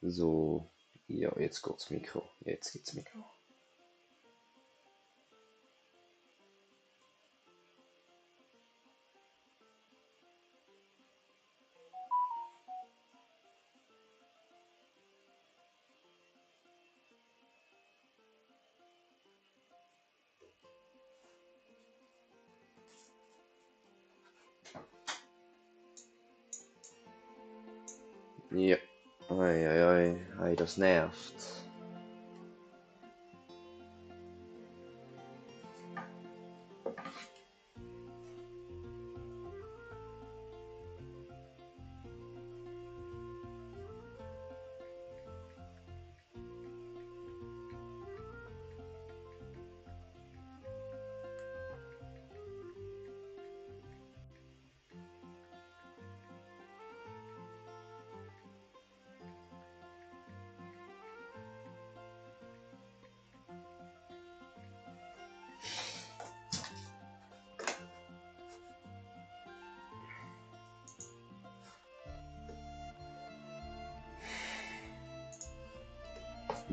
So, ja, jetzt geht's Mikro. Jetzt geht's Mikro. Ja. Ei, ei, ei, ei, das nervt.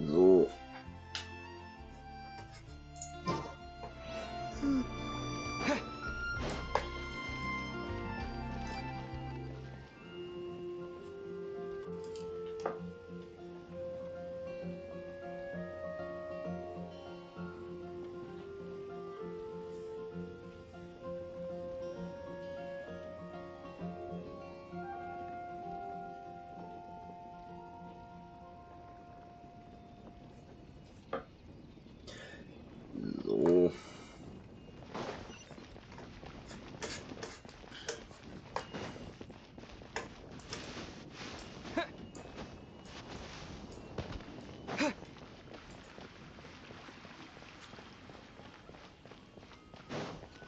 So. So.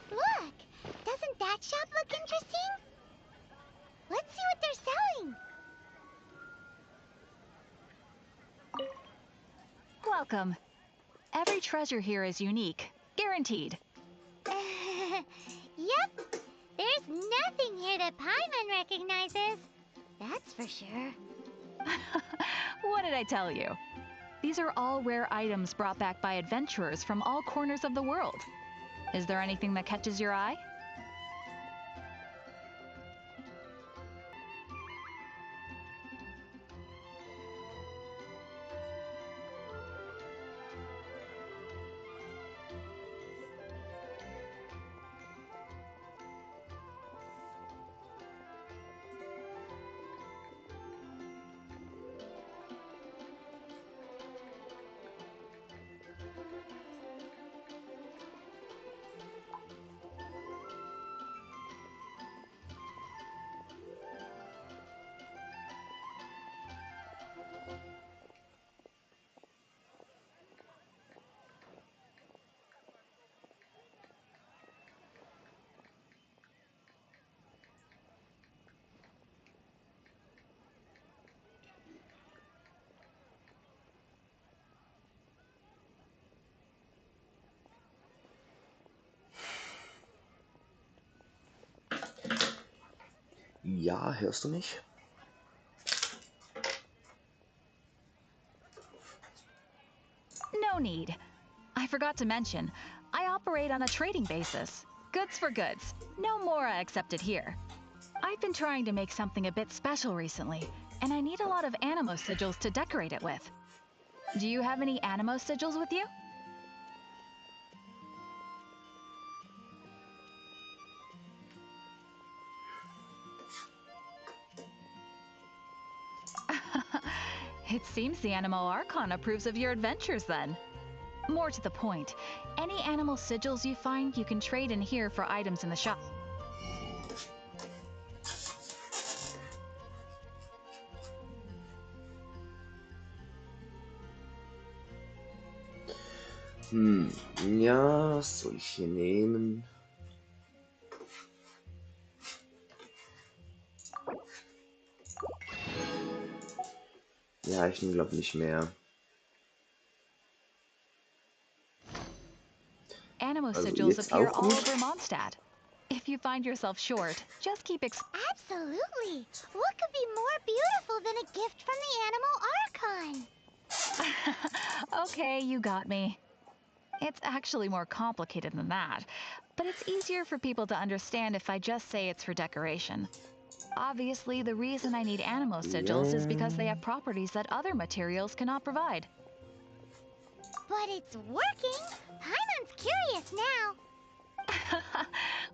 Look! Doesn't that shop look interesting? Let's see what they're selling. Welcome. Every treasure here is unique. Guaranteed. Yep. There's nothing here that Paimon recognizes. That's for sure. What did I tell you? These are all rare items brought back by adventurers from all corners of the world. Is there anything that catches your eye? Ja, hörst du mich? No need. I forgot to mention, I operate on a trading basis. Goods for goods. No Mora accepted here. I've been trying to make something a bit special recently, and I need a lot of animo sigils to decorate it with. Do you have any animo sigils with you? It seems the Animo Archon approves of your adventures then. More to the point, any animal sigils you find you can trade in here for items in the shop. Ja, was soll ich hier nehmen? Ja, ich nehme glaube nicht mehr. Animo Also sigils jetzt appear auch all nicht. over Mondstadt. If you find yourself short, just keep Absolutely. What could be more beautiful than a gift from the Animal Archon? Okay, you got me. It's actually more complicated than that, but it's easier for people to understand if I just say it's for decoration. Obviously, the reason I need animo sigils is because they have properties that other materials cannot provide. But it's working. Paimon's curious now.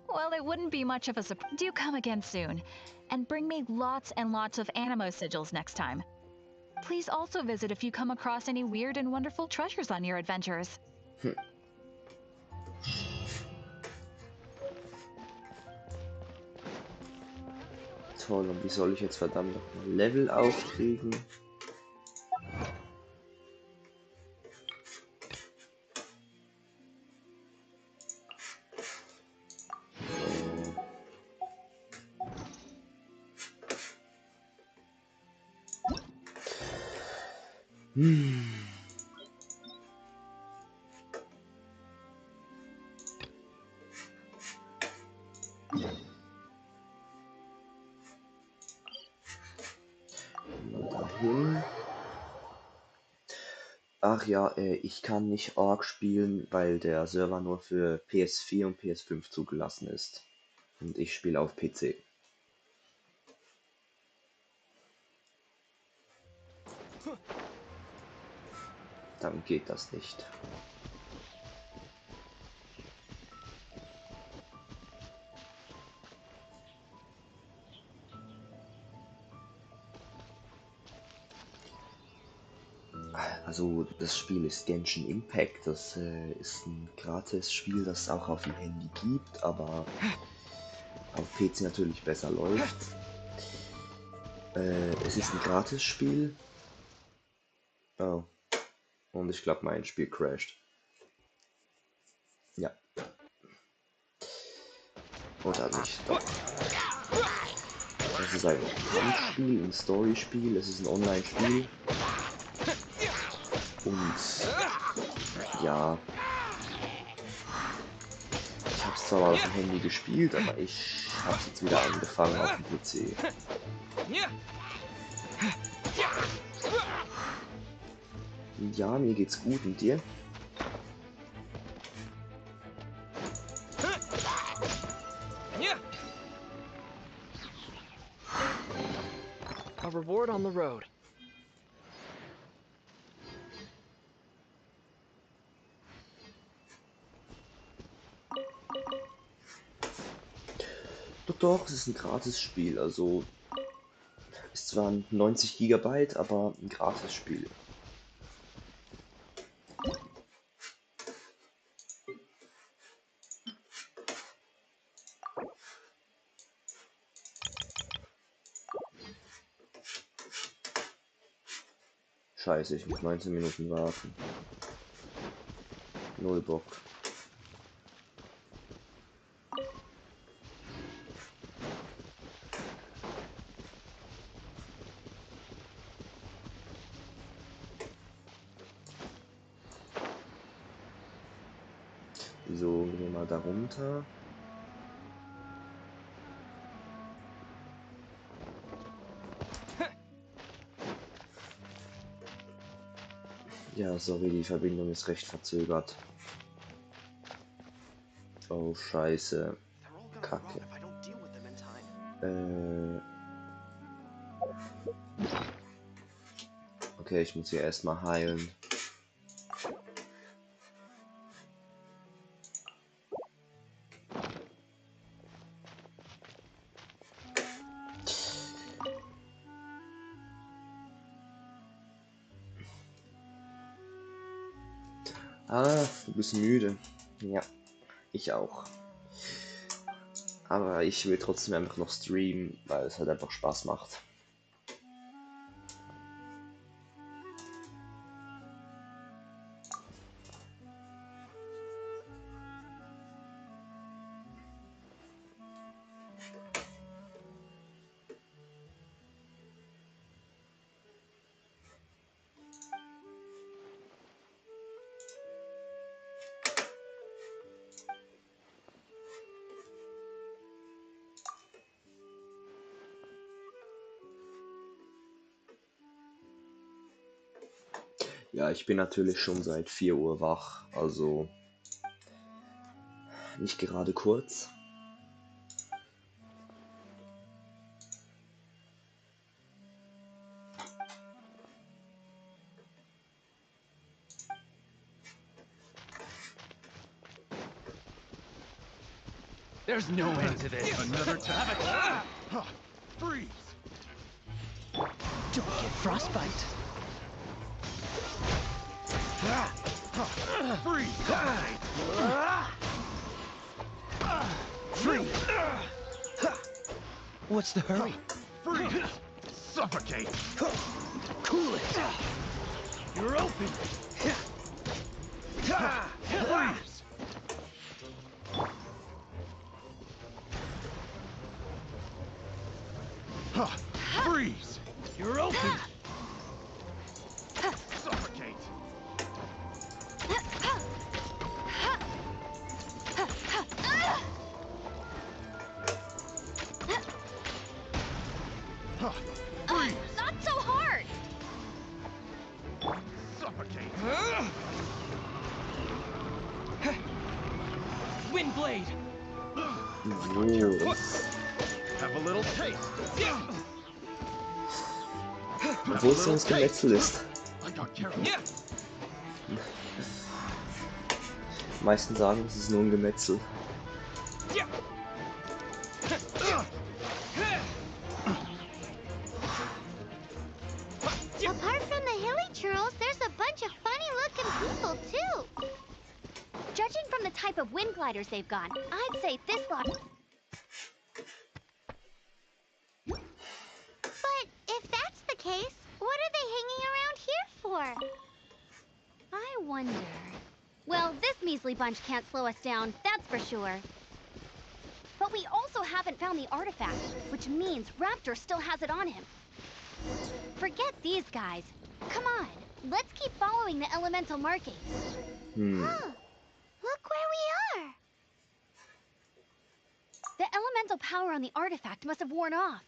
Well, it wouldn't be much of a surprise. Do come again soon, and bring me lots and lots of animo sigils next time. Please also visit if you come across any weird and wonderful treasures on your adventures. Toll, und wie soll ich jetzt verdammt noch mal Level aufkriegen? Dahin. Ach ja, ich kann nicht Org spielen, weil der Server nur für PS4 und PS5 zugelassen ist. Und ich spiele auf PC. Dann geht das nicht. Also das Spiel ist Genshin Impact, das ist ein gratis Spiel, das es auch auf dem Handy gibt, aber auf PC natürlich besser läuft. Es ist ein gratis Spiel. Oh. Und ich glaube mein Spiel crasht. Ja. Oder nicht. Doch. Es ist ein Kampfspiel, ein Storyspiel, es ist ein Online-Spiel. Und ja, ich habe es zwar mal auf dem Handy gespielt, aber ich habe es jetzt wieder angefangen auf dem PC. Ja, mir geht's gut, und dir? A reward on the road. Doch, es ist ein Gratis-Spiel, also ist zwar ein 90 GB, aber ein Gratis-Spiel. Scheiße, ich muss 19 Minuten warten. Null Bock. So, gehen wir mal da runter. Ja, sorry, die Verbindung ist recht verzögert. Oh, scheiße. Kacke. Okay, ich muss hier erstmal heilen. Ah, du bist müde. Ja, ich auch. Aber ich will trotzdem einfach noch streamen, weil es halt einfach Spaß macht. Ja, ich bin natürlich schon seit 4 Uhr wach, also nicht gerade kurz. There's no end to this. Another time. Freeze! Don't get frostbite. Freeze! Freeze! What's the hurry? Freeze! Suffocate! Cool it. You're open! Freeze! Freeze! You're open! Suffocate! Freeze! Not so hard! Suffocate! Wind blade. So. Have a little taste! Obwohl es sonst Gemetzel ist. I got carried. Die meisten sagen, es ist nur ein Gemetzel. Apart from the hilly churls, there's a bunch of funny-looking people, too. Judging from the type of wind gliders they've got, I'd say this lot... But if that's the case, what are they hanging around here for? I wonder... Well, this measly bunch can't slow us down, that's for sure. But we also haven't found the artifact, which means Raptor still has it on him. Forget these guys. Come on, let's keep following the elemental markings. Huh. Look where we are! The elemental power on the artifact must have worn off.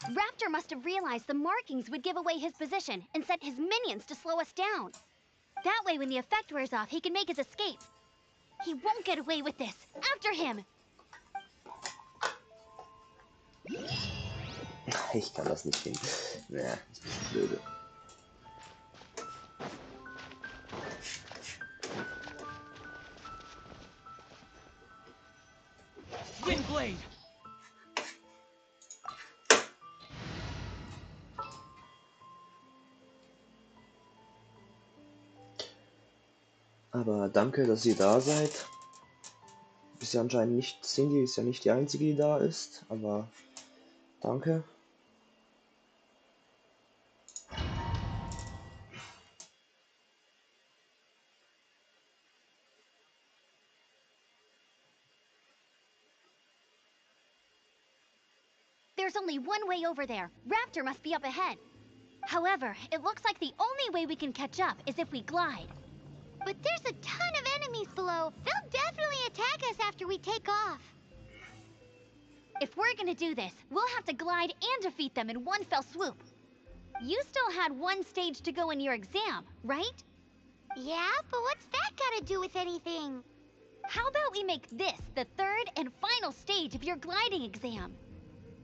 Raptor must have realized the markings would give away his position and sent his minions to slow us down. That way, when the effect wears off, he can make his escape. He won't get away with this. After him! Ich kann das nicht hin. Naja, ist ein bisschen blöde. Wind blade. Aber danke, dass ihr da seid. Ist ja anscheinend nicht, Cindy ist ja nicht die einzige, die da ist, aber danke. There's only one way over there. Raptor must be up ahead. However, it looks like the only way we can catch up is if we glide. But there's a ton of enemies below. They'll definitely attack us after we take off. If we're gonna do this, we'll have to glide and defeat them in one fell swoop. You still had one stage to go in your exam, right? Yeah, but what's that gotta do with anything? How about we make this the third and final stage of your gliding exam?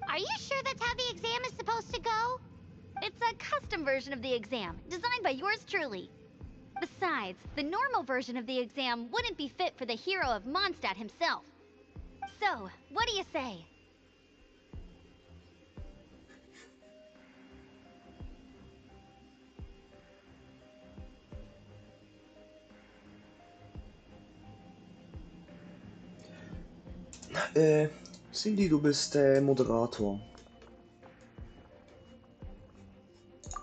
Are you sure that's how the exam is supposed to go? It's a custom version of the exam, designed by yours truly. Besides, the normal version of the exam wouldn't be fit for the hero of Mondstadt himself. So, what do you say? Cindy, du bist Moderator.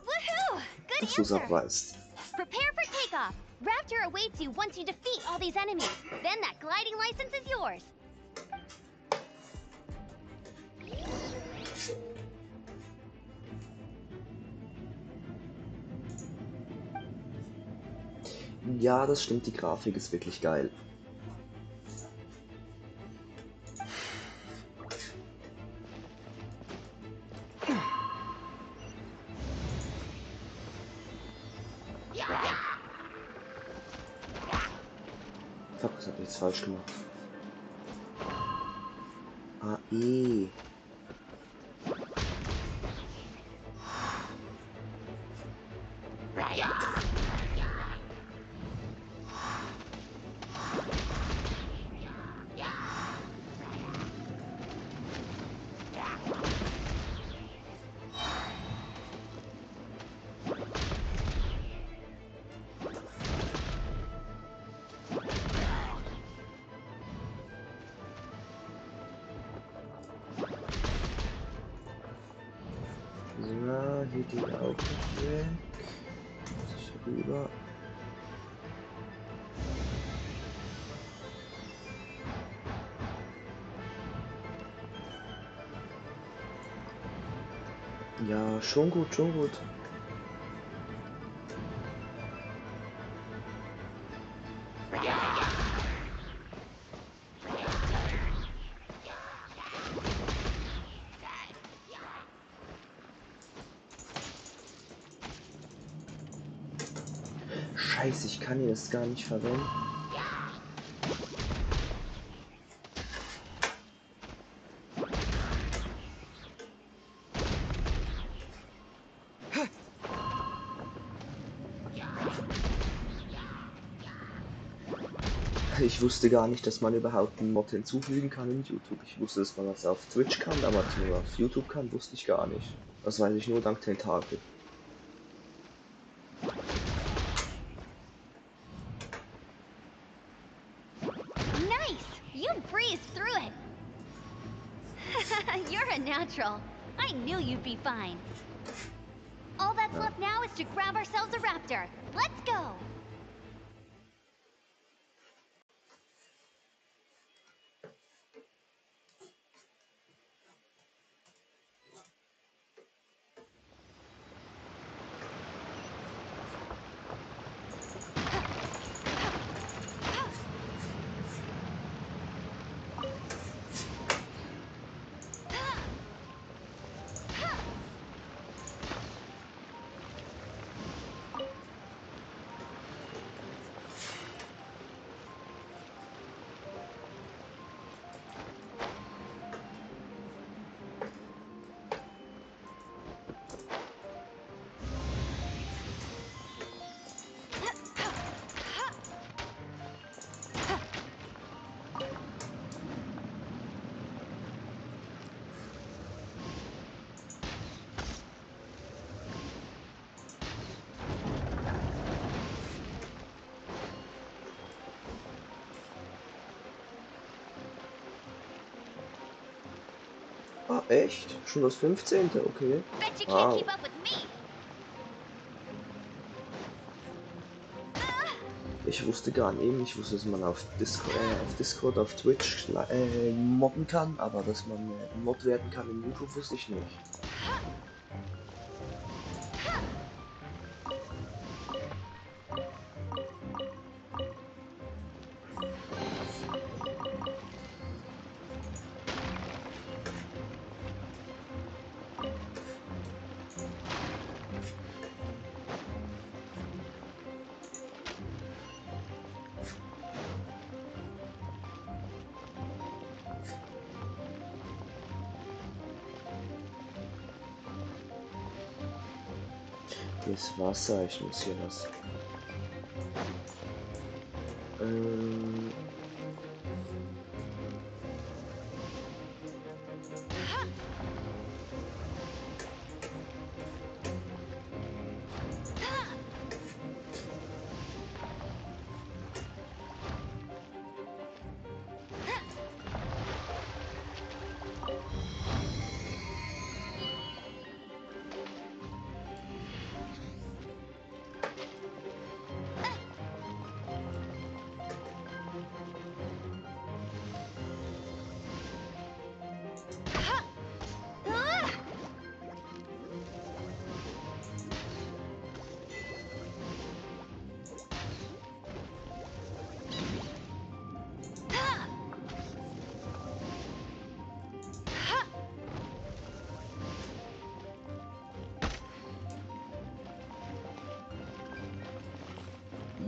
Woohoo! Good Dass du es auch answer! weißt. Prepare for takeoff! Raptor awaits you once you defeat all these enemies. Then that gliding license is yours. Ja, das stimmt, die Grafik ist wirklich geil. falsch gemacht? Ah, E. So, hier die auch weg. Muss ich rüber. Ja, schon gut, schon gut. Scheiße, ich kann hier das gar nicht verwenden. Ich wusste gar nicht, dass man überhaupt einen Mod hinzufügen kann in YouTube. Ich wusste, dass man das auf Twitch kann, aber dass man auf YouTube kann, wusste ich gar nicht. Das weiß ich nur dank Tentakel. Nice! You breezed through it! You're a natural. I knew you'd be fine. All that's left now is to grab ourselves a raptor. Let's go! Ah, echt? Schon das 15. Okay. Bet you can't Wow. keep up with me! Ich wusste gar nicht, ich wusste, dass man auf Discord, auf Twitch modden kann, aber dass man Mod werden kann in YouTube, wusste ich nicht. Hier ist Wasser, ich muss hier was.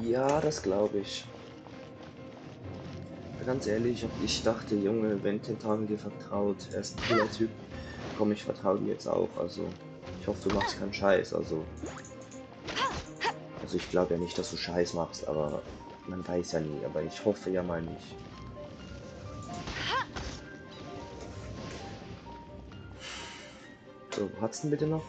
Ja, das glaube ich. ganz ehrlich, ich dachte, Junge, wenn Tentakel dir vertraut, er ist ein cooler Typ. Komm, ich vertraue dir jetzt auch. Also, ich hoffe, du machst keinen Scheiß. Also ich glaube ja nicht, dass du Scheiß machst, aber man weiß ja nie. Aber ich hoffe ja mal nicht. So, hat's denn bitte noch?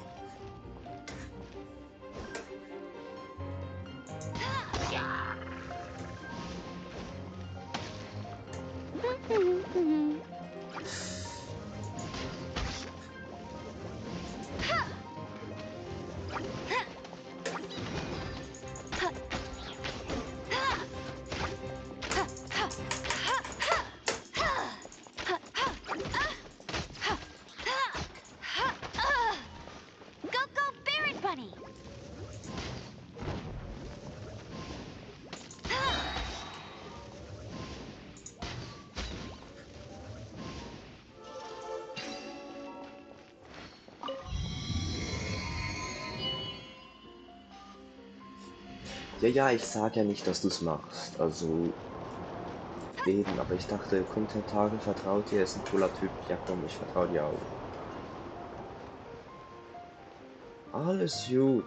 Ja, ich sag ja nicht, dass du es machst. Also, eben, aber ich dachte, Tentakel vertraut dir, er ist ein cooler Typ. Ja komm, ich vertraue dir auch. Alles gut.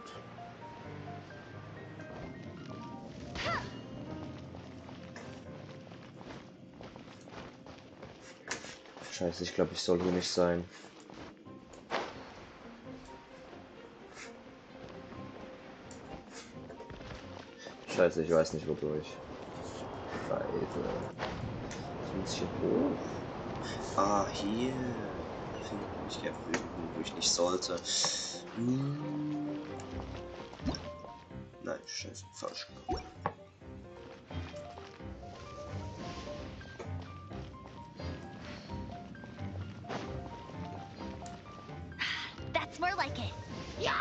Scheiße, ich glaube, ich soll hier nicht sein. Scheiße, ich weiß nicht wodurch. Scheiße. Ich muss hier hoch. Ah, hier. Ich gehe irgendwo, wo ich nicht sollte. Nein, scheiße, falsch. That's more like it. Yeah!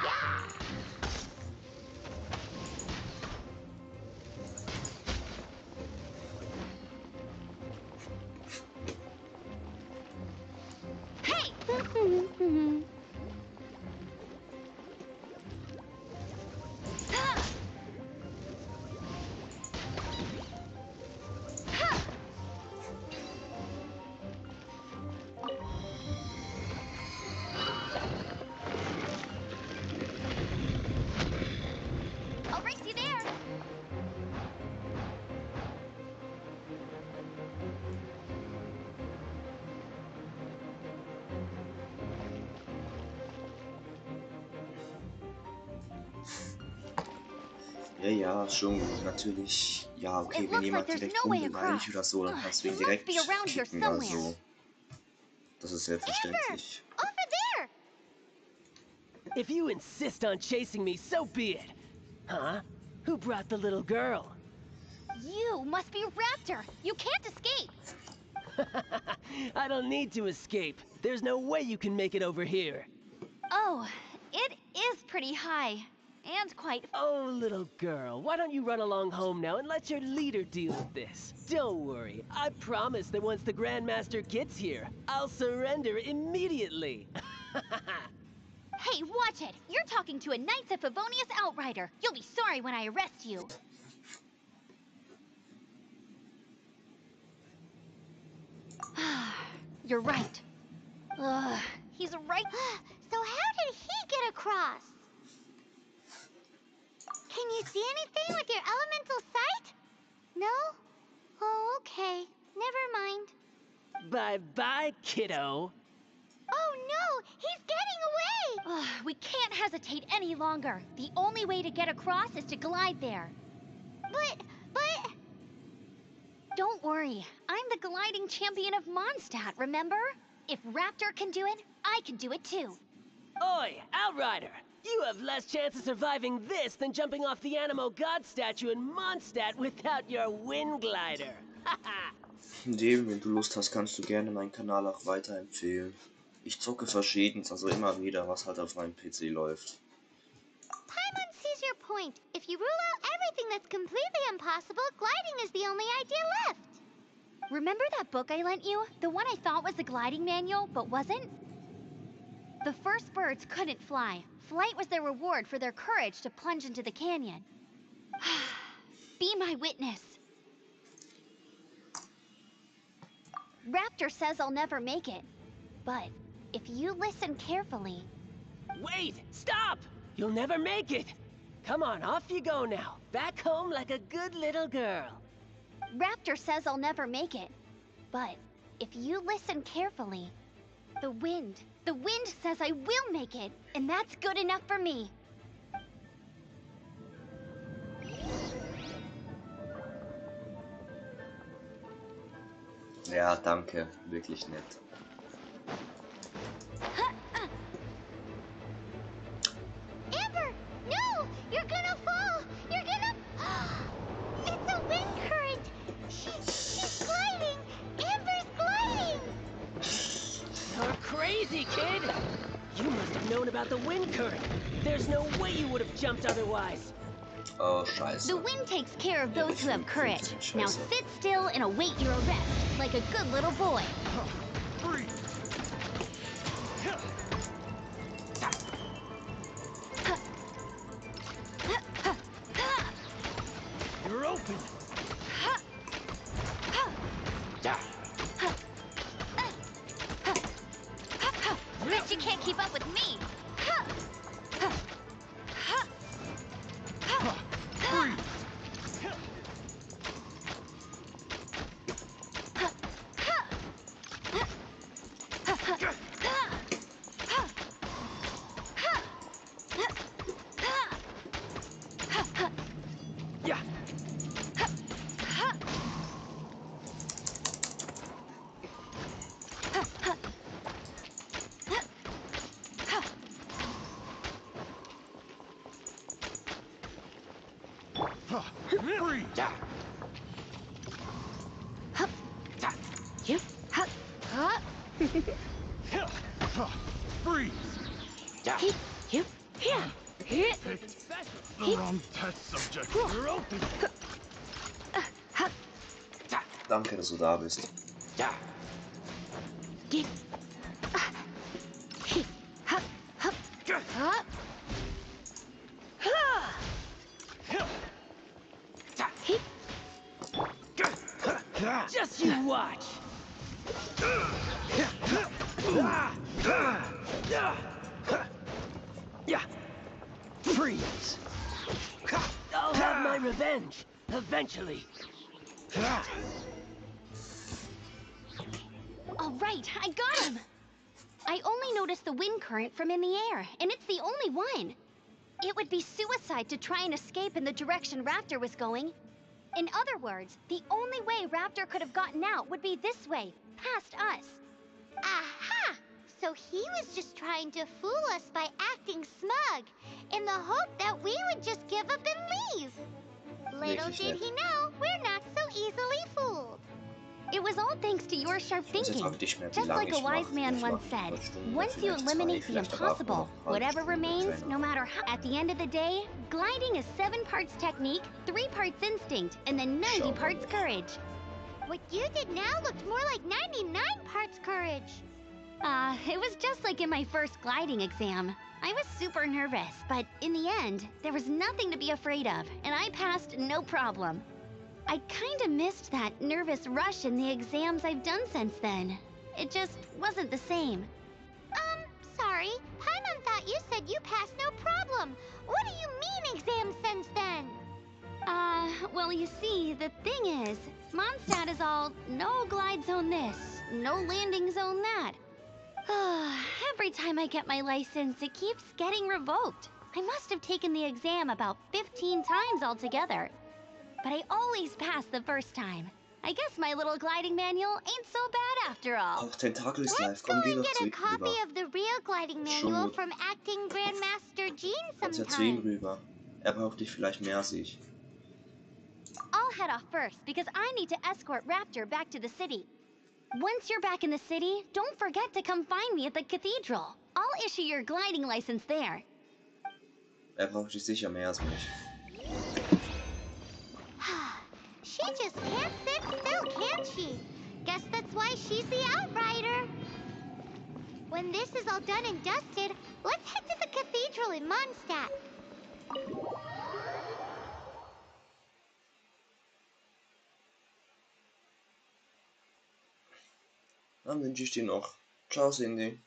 Hey! I'll race you there. Ja, schon, natürlich. Ja, okay, wenn jemand direkt rumbeleidigt oder so, dann kannst du ihn direkt kicken, also. Das ist selbstverständlich. Over there! If you insist on chasing me, so be it. Huh? Who brought the little girl? You must be Raptor. You can't escape. I don't need to escape. There's no way you can make it over here. Oh, it is pretty high. And quite... Oh, little girl, why don't you run along home now and let your leader deal with this? Don't worry, I promise that once the Grandmaster gets here, I'll surrender immediately. Hey, watch it! You're talking to a Knights of Favonius outrider. You'll be sorry when I arrest you. You're right. Ugh, he's right. So how did he get across? Can you see anything with your elemental sight? No? Oh, okay. Never mind. Bye-bye, kiddo. Oh no! He's getting away! We can't hesitate any longer. The only way to get across is to glide there. But... Don't worry. I'm the gliding champion of Mondstadt, remember? If Raptor can do it, I can do it too. Oi, Outrider! You have less chance of surviving this than jumping off the Animo God statue in Mondstadt without your wind glider. Haha! Dem, wenn du Lust hast, kannst du gerne meinen Kanal auch weiterempfehlen. Ich zocke verschiedens, also immer wieder, was halt auf meinem PC läuft. Paimon sees your point. If you rule out everything that's completely impossible, gliding is the only idea left. Remember that book I lent you? The one I thought was the gliding manual, but wasn't? The first birds couldn't fly. Flight was their reward for their courage to plunge into the canyon. Be my witness. Raptor says I'll never make it. But if you listen carefully... Wait! Stop! You'll never make it! Come on, off you go now. Back home like a good little girl. Raptor says I'll never make it. But if you listen carefully, the wind says I will make it, and that's good enough for me. Ja, danke. Wirklich nett. Amber! No! You're gonna fall! You're gonna... It's a wind current! She's gliding! Amber's gliding! You're crazy, kid! You must have known about the wind current. There's no way you would have jumped otherwise. Oh, scheiße. The wind takes care of those who have courage. Now Scheiße. sit still and await your arrest, like a good little boy. Freeze! You're open! Bet you can't keep up with me. Freeze! Yeah. Freeze! You? Freeze! You? Here. Here. The wrong test subject. You're open! Danke, dass du da bist. Just you watch. Yeah. Freeze. I'll have my revenge eventually. All right, I got him. I only noticed the wind current from in the air, and it's the only one. It would be suicide to try and escape in the direction Raptor was going. In other words, the only way Raptor could have gotten out would be this way, past us. Aha! So he was just trying to fool us by acting smug, in the hope that we would just give up and leave. Little did he know, we're not so easily fooled. It was all thanks to your sharp Ich weiß jetzt thinking. auch nicht mehr, wie Just lange like a ich wise mache. man Ich once mache said, 100 Stunden, once you vielleicht 2, eliminate the vielleicht aber auch impossible, nur noch halbe whatever Stunde, remains, keine no Ahnung. matter how... At the end of the day, gliding is 7 parts technique, 3 parts instinct, and then 90 Schau. parts courage. What you did now looked more like 99 parts courage. It was just like in my first gliding exam. I was super nervous, but in the end, there was nothing to be afraid of, and I passed no problem. I kinda missed that nervous rush in the exams I've done since then. It just wasn't the same. Sorry. Paimon thought you said you passed no problem. What do you mean exams since then? Well, you see, the thing is, Mondstadt is all, no glide zone this, no landing zone that. Every time I get my license, it keeps getting revoked. I must have taken the exam about 15 times altogether. But I always pass the first time. I guess my little gliding manual ain't so bad after all. Auch Tentakel ist Let's live. go Komm, geh and doch get zu a ihm copy rüber. of the real gliding Schon manual gut. from acting Grandmaster Jean Kannst ja zu ihm sometime. rüber. Er braucht dich vielleicht mehr als ich. I'll head off first because I need to escort Raptor back to the city. Once you're back in the city, don't forget to come find me at the cathedral. I'll issue your gliding license there. Er braucht dich sicher mehr als mich. She just can't sit still, can she? Guess that's why she's the outrider. When this is all done and dusted, let's head to the cathedral in Mondstadt. Dann wünsche ich dir noch. Ciao, Cindy.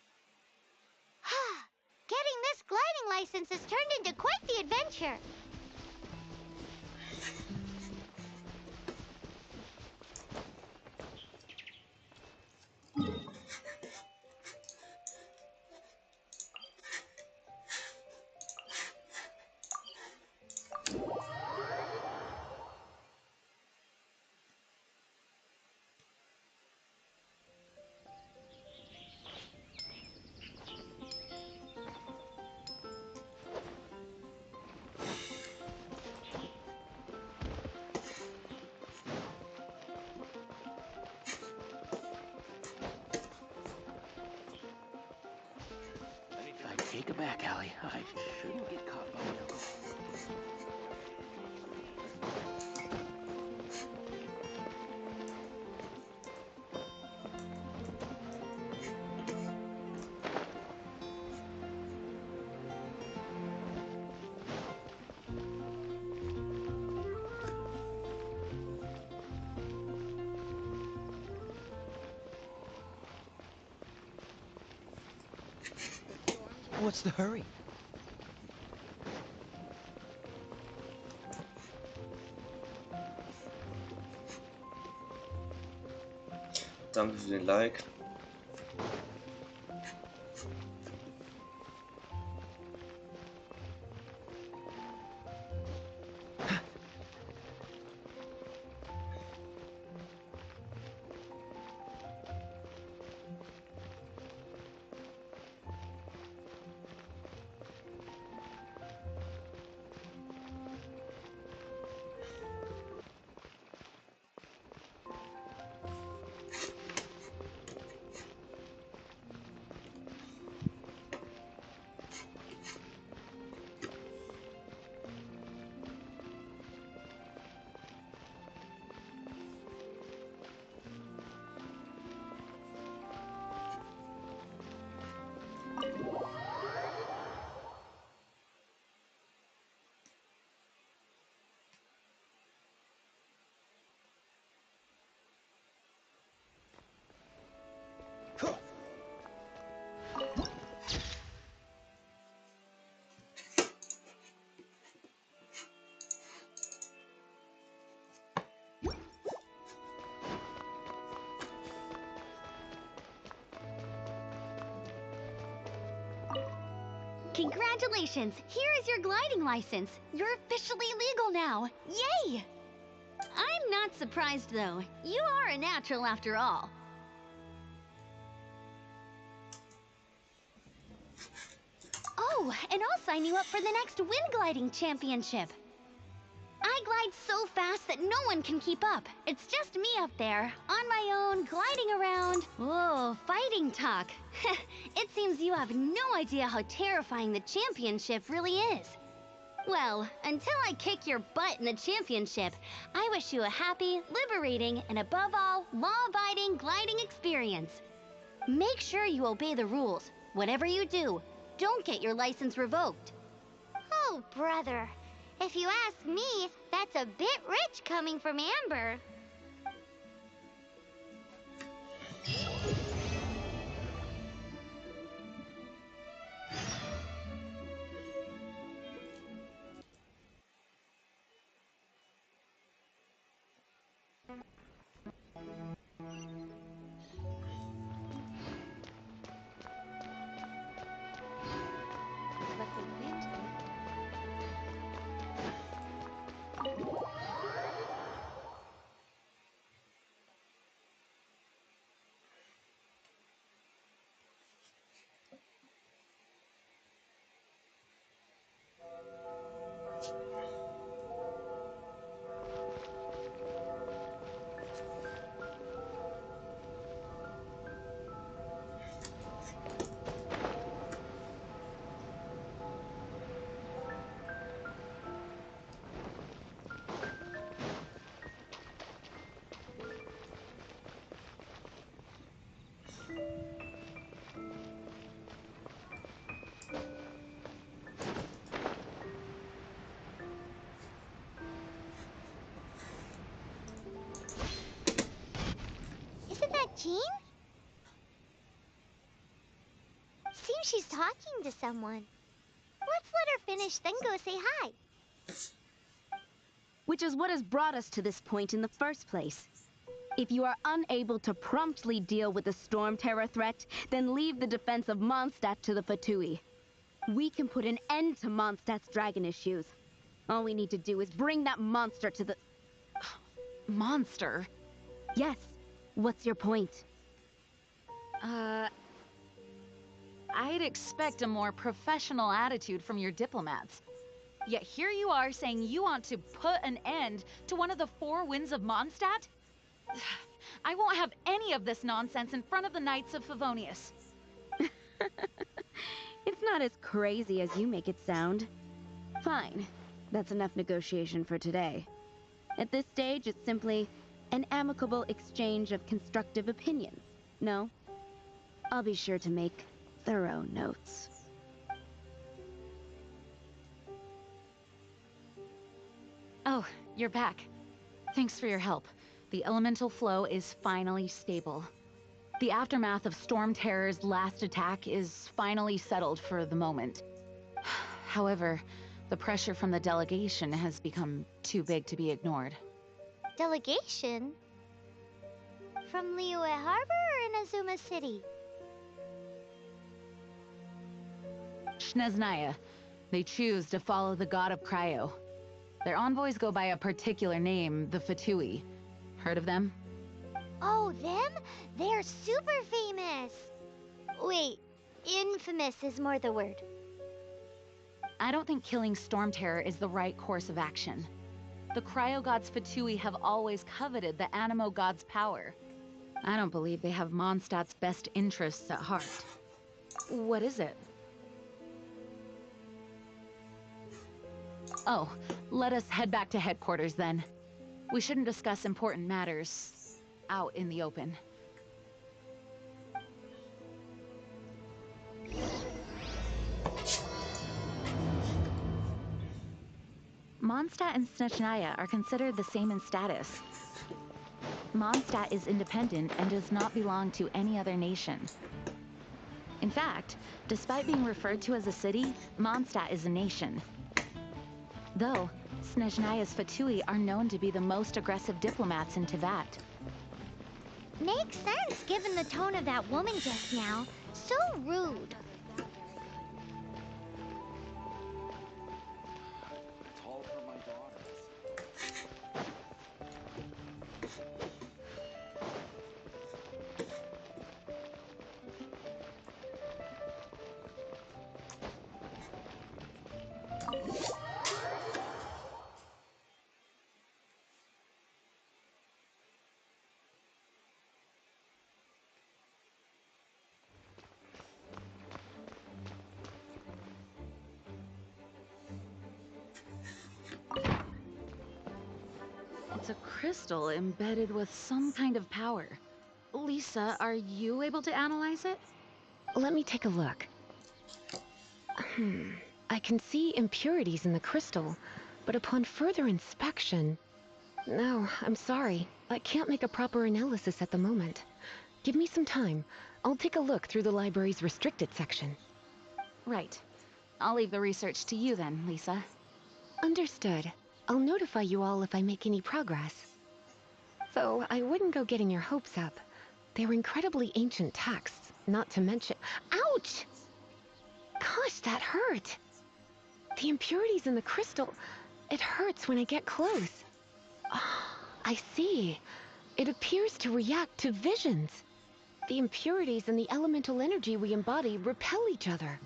Getting this gliding license has turned into quite the adventure. Take it back, Allie. I shouldn't get caught by my uncle. What's the hurry? Danke für den Like. Congratulations! Here is your gliding license. You're officially legal now. Yay! I'm not surprised, though. You are a natural after all. Oh, and I'll sign you up for the next wind gliding championship. I glide so fast that no one can keep up. It's just me up there, on my own, gliding around. Whoa, fighting talk. It seems you have no idea how terrifying the championship really is. Well, until I kick your butt in the championship, I wish you a happy, liberating, and above all, law-abiding gliding experience. Make sure you obey the rules. Whatever you do, don't get your license revoked. Oh, brother. If you ask me, that's a bit rich coming from Amber. But the wind... Isn't that Jean? Seems she's talking to someone. Let's let her finish, then go say hi. Which is what has brought us to this point in the first place. If you are unable to promptly deal with the Storm Terror threat, then leave the defense of Mondstadt to the Fatui. We can put an end to Mondstadt's dragon issues. All we need to do is bring that monster to the... Monster? Yes. What's your point? I'd expect a more professional attitude from your diplomats. Yet here you are saying you want to put an end to one of the four winds of Mondstadt? I won't have any of this nonsense in front of the Knights of Favonius. It's not as crazy as you make it sound. Fine. That's enough negotiation for today. At this stage, it's simply an amicable exchange of constructive opinions. No? I'll be sure to make thorough notes. Oh, you're back. Thanks for your help. The elemental flow is finally stable. The aftermath of Storm Terror's last attack is finally settled for the moment. However, the pressure from the delegation has become too big to be ignored. Delegation? From Liyue Harbor or Inazuma City? Shneznaya. They choose to follow the god of Cryo. Their envoys go by a particular name, the Fatui. Heard of them? Oh, them? They're super famous! Wait, infamous is more the word. I don't think killing Storm Terror is the right course of action. The Cryo God's Fatui have always coveted the Animo God's power. I don't believe they have Mondstadt's best interests at heart. What is it? Oh, let us head back to headquarters then. We shouldn't discuss important matters out in the open. Mondstadt and Snezhnaya are considered the same in status. Mondstadt is independent and does not belong to any other nation. In fact, despite being referred to as a city, Mondstadt is a nation. Though, Snezhnaya's Fatui are known to be the most aggressive diplomats in Teyvat. Makes sense given the tone of that woman just now. So rude. It's all for my daughter. It's a crystal embedded with some kind of power. Lisa, are you able to analyze it? Let me take a look. I can see impurities in the crystal, but upon further inspection... No, I'm sorry. I can't make a proper analysis at the moment. Give me some time. I'll take a look through the library's restricted section. Right. I'll leave the research to you then, Lisa. Understood. I'll notify you all if I make any progress. Though, I wouldn't go getting your hopes up. They're incredibly ancient texts, not to mention... Ouch! Gosh, that hurt! The impurities in the crystal... It hurts when I get close. Ah, I see. It appears to react to visions. The impurities and the elemental energy we embody repel each other.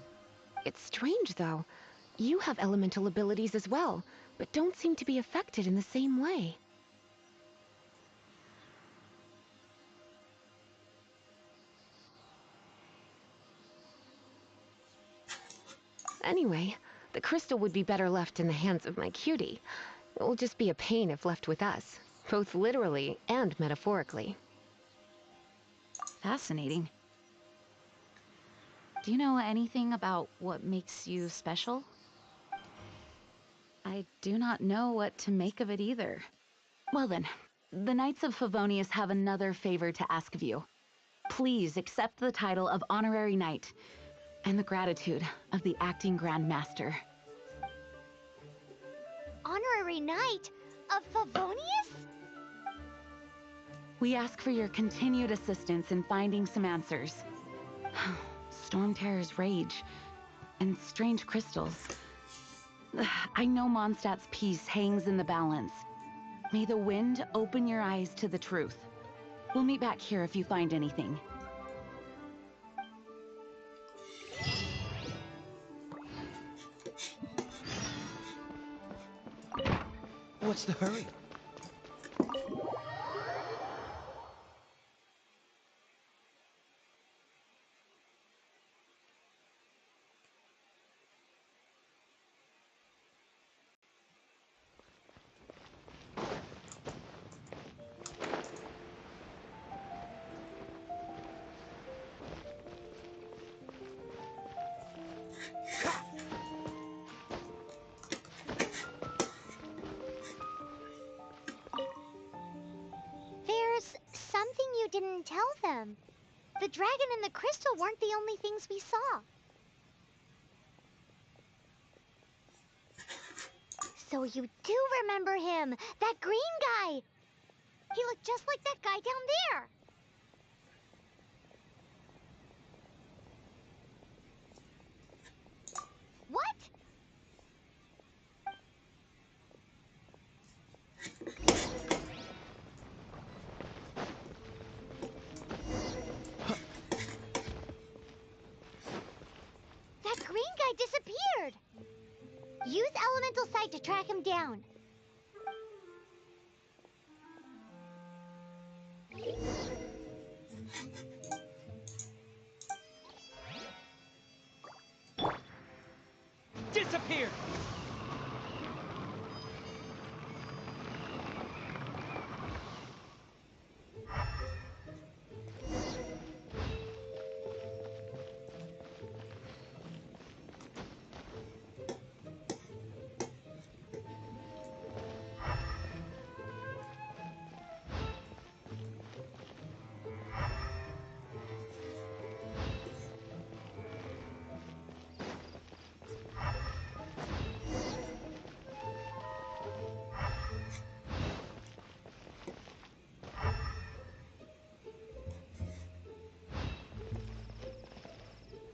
It's strange, though. You have elemental abilities as well, but don't seem to be affected in the same way. Anyway, the crystal would be better left in the hands of my cutie. It will just be a pain if left with us, both literally and metaphorically. Fascinating. Do you know anything about what makes you special? I do not know what to make of it either. Well then, the Knights of Favonius have another favor to ask of you. Please accept the title of Honorary Knight. and the gratitude of the acting Grandmaster. Honorary Knight of Favonius? We ask for your continued assistance in finding some answers. Storm Terror's rage, and strange crystals. I know Mondstadt's peace hangs in the balance. May the wind open your eyes to the truth. We'll meet back here if you find anything. What's the hurry? There's something you didn't tell them. The dragon and the crystal weren't the only things we saw. So you do remember him, that green guy. He looked just like that guy down there. What? That green guy disappeared. Use elemental sight to track him down. Disappear!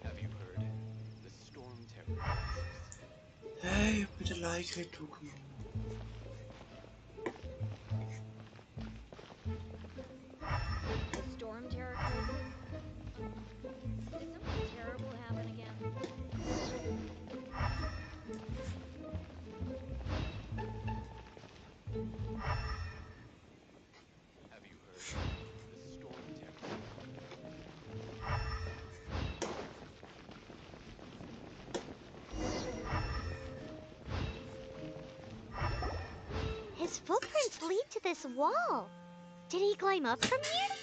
Have you heard? The storm terror rises. Hey, bitte like Doku. The storm terror crisis? Did something terrible happen again? Have you heard? The storm terror. His footprints lead to this wall. Did he climb up from here?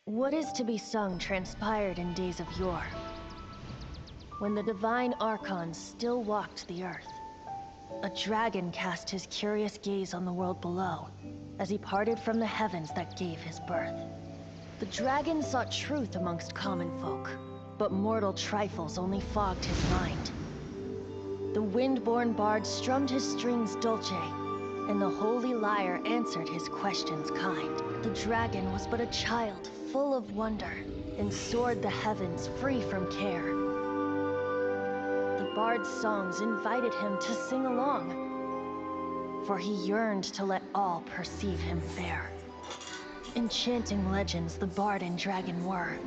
What is to be sung transpired in days of yore, when the divine archons still walked the earth. A dragon cast his curious gaze on the world below, as he parted from the heavens that gave his birth. The dragon sought truth amongst common folk, but mortal trifles only fogged his mind. The wind-born bard strummed his strings dulce, and the holy lyre answered his questions kind. The dragon was but a child full of wonder, and soared the heavens free from care. The bard's songs invited him to sing along, for he yearned to let all perceive him fair. Enchanting legends the bard and dragon were,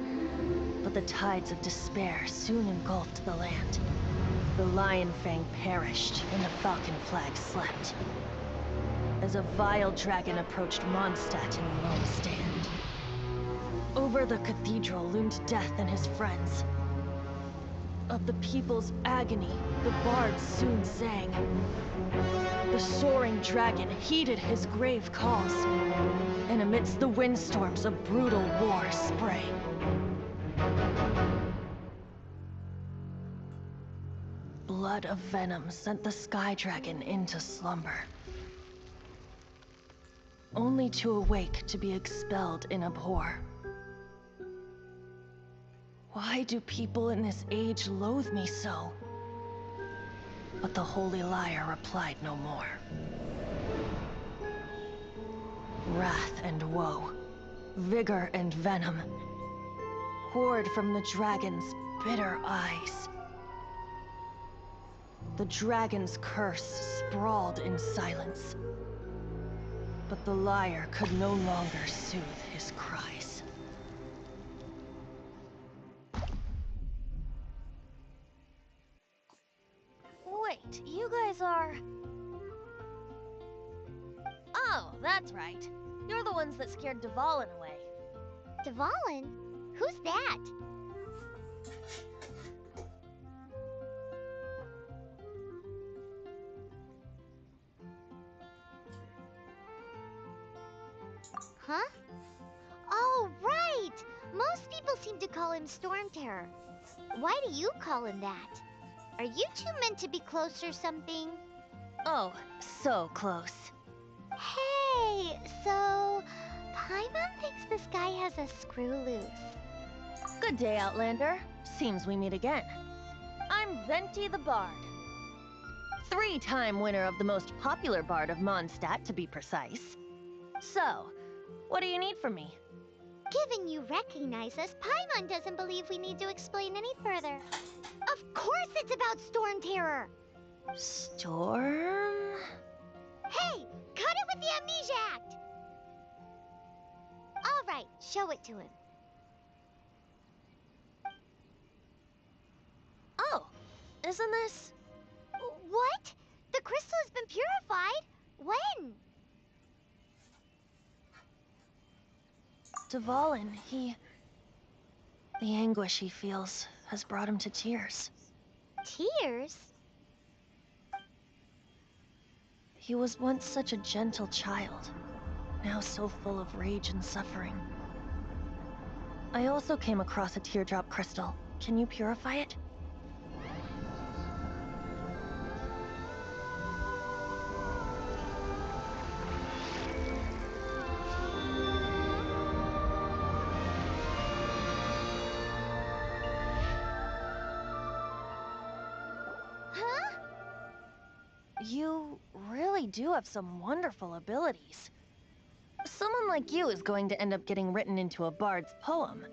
but the tides of despair soon engulfed the land. The Lion Fang perished, and the Falcon Flag slept, as a vile dragon approached Mondstadt in lone stand. Over the cathedral loomed death and his friends. Of the people's agony, the bards soon sang. The soaring dragon heeded his grave calls, and amidst the windstorms a brutal war sprang. Blood of venom sent the sky dragon into slumber, only to awake to be expelled in abhor. Why do people in this age loathe me so? But the holy lyre replied no more. Wrath and woe, vigor and venom, poured from the dragon's bitter eyes. The dragon's curse sprawled in silence, but the lyre could no longer soothe his cries. Wait, you guys are... Oh, that's right. You're the ones that scared Dvalin away. Dvalin? Who's that? Huh? Oh, right! Most people seem to call him Storm Terror. Why do you call him that? Are you two meant to be close or something? Oh, so close. Hey, so... Paimon thinks this guy has a screw loose. Good day, Outlander. Seems we meet again. I'm Venti the Bard. 3-time winner of the most popular bard of Mondstadt, to be precise. So, what do you need from me? Given you recognize us, Paimon doesn't believe we need to explain any further. Of course it's about Storm Terror! Storm? Hey! Cut it with the Amnesia Act! Alright, show it to him. Oh, isn't this... What? The crystal has been purified? When? Dvalin, the anguish he feels has brought him to tears. Tears? He was once such a gentle child, now so full of rage and suffering. I also came across a teardrop crystal. Can you purify it? You really do have some wonderful abilities. Someone like you is going to end up getting written into a bard's poem.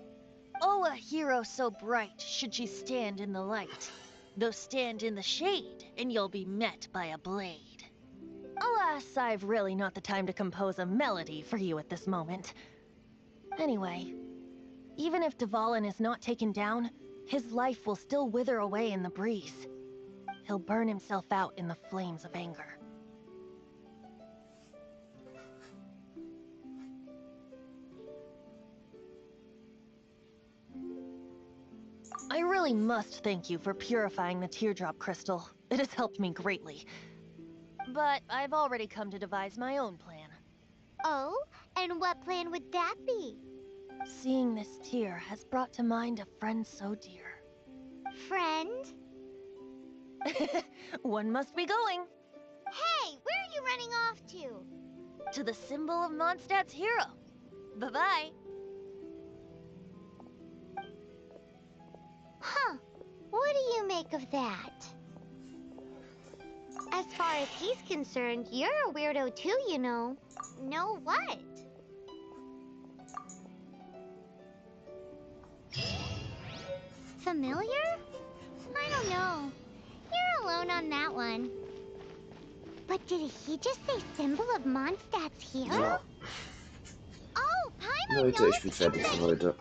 Oh, a hero so bright should she stand in the light. Though stand in the shade, and you'll be met by a blade. Alas, I've really not the time to compose a melody for you at this moment. Anyway, even if Dvalin is not taken down, his life will still wither away in the breeze. He'll burn himself out in the flames of anger. I really must thank you for purifying the teardrop crystal. It has helped me greatly. But I've already come to devise my own plan. Oh? And what plan would that be? Seeing this tear has brought to mind a friend so dear. Friend? One must be going. you running off to? To the symbol of Mondstadt's hero. Bye-bye. Huh. What do you make of that? As far as he's concerned, you're a weirdo too, you know. Know what? Familiar? I don't know. You're alone on that one. But did he just say symbol of Mondstadt's hero? Ja. Oh, Paimon Leute, knows ich bin fertig für heute.